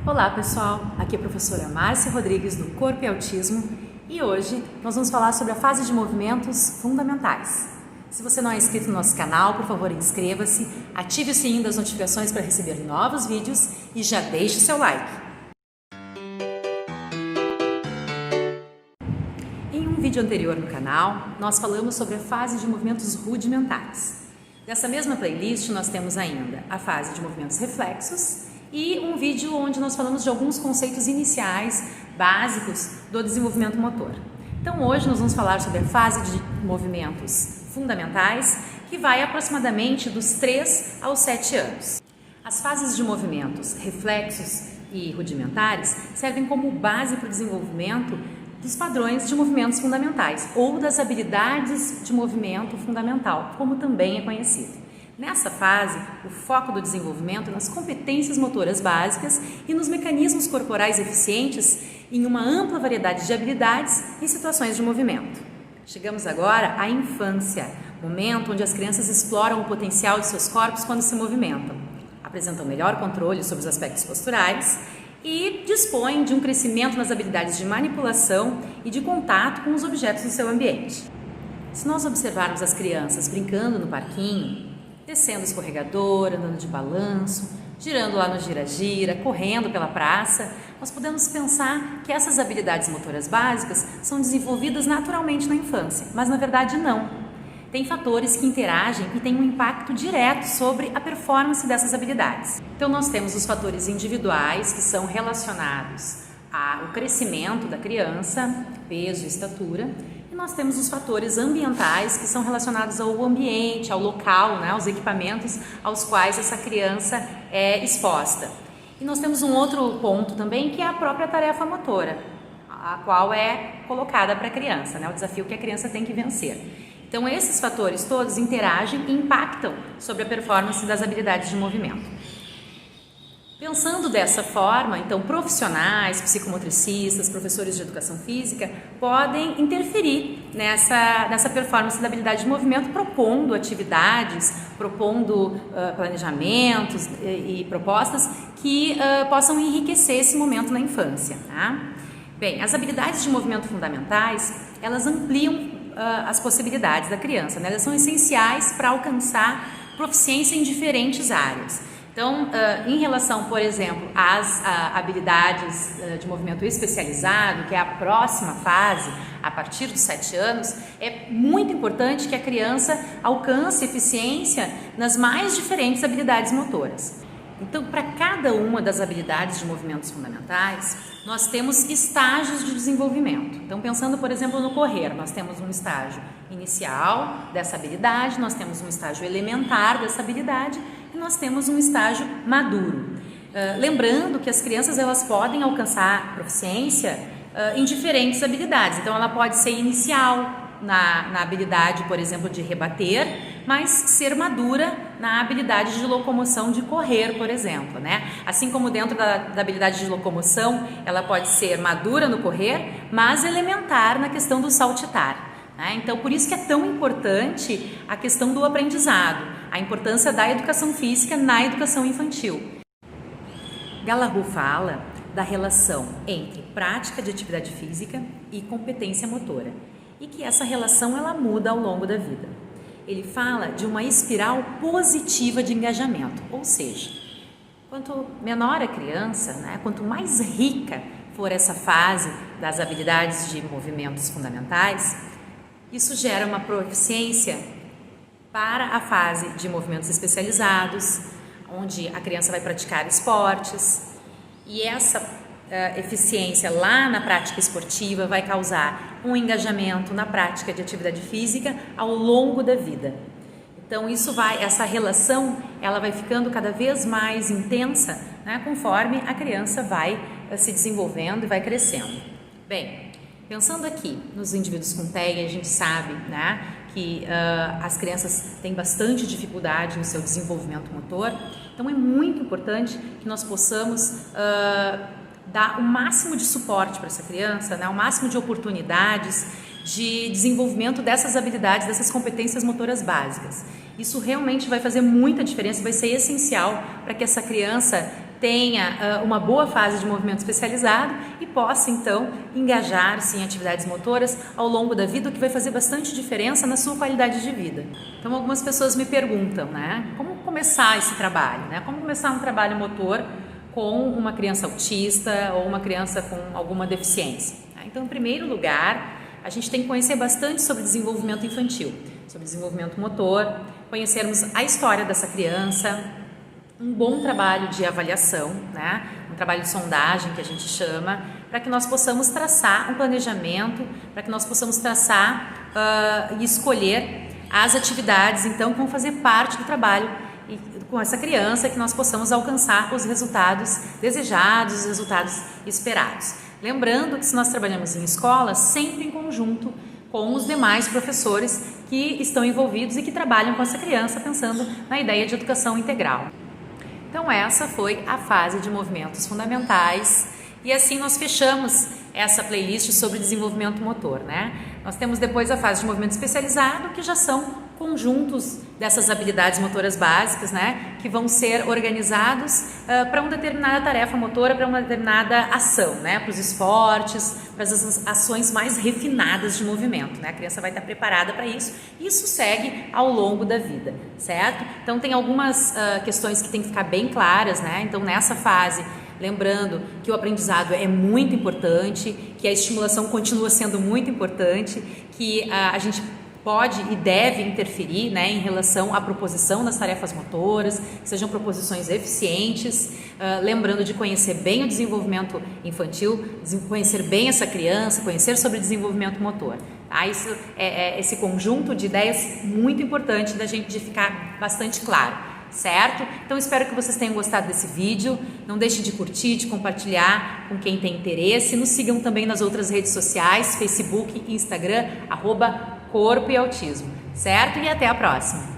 Olá pessoal, aqui é a professora Márcia Rodrigues do Corpo e Autismo e hoje nós vamos falar sobre a fase de movimentos fundamentais. Se você não é inscrito no nosso canal, por favor inscreva-se, ative o sininho das notificações para receber novos vídeos e já deixe o seu like. Em um vídeo anterior no canal, nós falamos sobre a fase de movimentos rudimentares. Dessa mesma playlist nós temos ainda a fase de movimentos reflexos e um vídeo onde nós falamos de alguns conceitos iniciais, básicos do desenvolvimento motor. Então hoje nós vamos falar sobre a fase de movimentos fundamentais, que vai aproximadamente dos 3 aos 7 anos. As fases de movimentos reflexos e rudimentares servem como base para o desenvolvimento dos padrões de movimentos fundamentais ou das habilidades de movimento fundamental, como também é conhecido. Nessa fase, o foco do desenvolvimento é nas competências motoras básicas e nos mecanismos corporais eficientes em uma ampla variedade de habilidades em situações de movimento. Chegamos agora à infância, momento onde as crianças exploram o potencial de seus corpos quando se movimentam, apresentam melhor controle sobre os aspectos posturais e dispõem de um crescimento nas habilidades de manipulação e de contato com os objetos do seu ambiente. Se nós observarmos as crianças brincando no parquinho, descendo o escorregador, andando de balanço, girando lá no gira-gira, correndo pela praça, nós podemos pensar que essas habilidades motoras básicas são desenvolvidas naturalmente na infância, mas na verdade não. Tem fatores que interagem e têm um impacto direto sobre a performance dessas habilidades. Então nós temos os fatores individuais que são relacionados ao crescimento da criança, peso e estatura, e nós temos os fatores ambientais que são relacionados ao ambiente, ao local, aos equipamentos aos quais essa criança é exposta. E nós temos um outro ponto também que é a própria tarefa motora, a qual é colocada para a criança, o desafio que a criança tem que vencer. Então esses fatores todos interagem e impactam sobre a performance das habilidades de movimento. Pensando dessa forma, então profissionais, psicomotricistas, professores de educação física podem interferir nessa performance da habilidade de movimento, propondo atividades, propondo planejamentos e propostas que possam enriquecer esse momento na infância. Bem, as habilidades de movimento fundamentais, elas ampliam as possibilidades da criança, elas são essenciais para alcançar proficiência em diferentes áreas. Então, em relação, por exemplo, às habilidades de movimento especializado, que é a próxima fase, a partir dos 7 anos, é muito importante que a criança alcance eficiência nas mais diferentes habilidades motoras. Então, para cada uma das habilidades de movimentos fundamentais, nós temos estágios de desenvolvimento. Então, pensando, por exemplo, no correr, nós temos um estágio inicial dessa habilidade, nós temos um estágio elementar dessa habilidade e nós temos um estágio maduro. Lembrando que as crianças elas podem alcançar proficiência em diferentes habilidades. Então, ela pode ser inicial na habilidade, por exemplo, de rebater, mas ser madura na habilidade de locomoção de correr, por exemplo, Assim como dentro da habilidade de locomoção, ela pode ser madura no correr, mas elementar na questão do saltitar. Então, por isso que é tão importante a questão do aprendizado, a importância da educação física na educação infantil. Gallagher fala da relação entre prática de atividade física e competência motora, e que essa relação ela muda ao longo da vida. Ele fala de uma espiral positiva de engajamento, ou seja, quanto menor a criança, quanto mais rica for essa fase das habilidades de movimentos fundamentais, isso gera uma proficiência para a fase de movimentos especializados, onde a criança vai praticar esportes, e essa eficiência lá na prática esportiva vai causar um engajamento na prática de atividade física ao longo da vida. Então essa relação ela vai ficando cada vez mais intensa, conforme a criança vai se desenvolvendo e vai crescendo. Bem, pensando aqui nos indivíduos com TEA, a gente sabe que as crianças têm bastante dificuldade no seu desenvolvimento motor, então é muito importante que nós possamos dar o máximo de suporte para essa criança, o máximo de oportunidades de desenvolvimento dessas habilidades, dessas competências motoras básicas. Isso realmente vai fazer muita diferença, vai ser essencial para que essa criança tenha uma boa fase de movimento especializado e possa então engajar-se em atividades motoras ao longo da vida, o que vai fazer bastante diferença na sua qualidade de vida. Então algumas pessoas me perguntam, né, como começar esse trabalho, né? Como começar um trabalho motor com uma criança autista ou uma criança com alguma deficiência? Então, em primeiro lugar, a gente tem que conhecer bastante sobre desenvolvimento infantil, sobre desenvolvimento motor, conhecermos a história dessa criança, um bom trabalho de avaliação, né? Um trabalho de sondagem que a gente chama, para que nós possamos traçar um planejamento, para que nós possamos traçar e escolher as atividades então que vão fazer parte do trabalho e com essa criança, que nós possamos alcançar os resultados desejados, os resultados esperados. Lembrando que se nós trabalhamos em escola, sempre em conjunto com os demais professores que estão envolvidos e que trabalham com essa criança, pensando na ideia de educação integral. Então essa foi a fase de movimentos fundamentais e assim nós fechamos essa playlist sobre desenvolvimento motor, né? Nós temos depois a fase de movimento especializado, que já são conjuntos dessas habilidades motoras básicas, né? Que vão ser organizados para uma determinada tarefa motora, para uma determinada ação, né? Para os esportes, para as ações mais refinadas de movimento, né? A criança vai estar preparada para isso e isso segue ao longo da vida, certo? Então tem algumas questões que tem que ficar bem claras, né? Então nessa fase, lembrando que o aprendizado é muito importante, que a estimulação continua sendo muito importante, que a gente pode e deve interferir, né, em relação à proposição das tarefas motoras, que sejam proposições eficientes, lembrando de conhecer bem o desenvolvimento infantil, conhecer bem essa criança, conhecer sobre desenvolvimento motor. Tá? Isso é esse conjunto de ideias muito importante da gente de ficar bastante claro. Certo? Então espero que vocês tenham gostado desse vídeo, não deixe de curtir, de compartilhar com quem tem interesse, nos sigam também nas outras redes sociais, Facebook e Instagram, @Corpo e Autismo, certo? E até a próxima!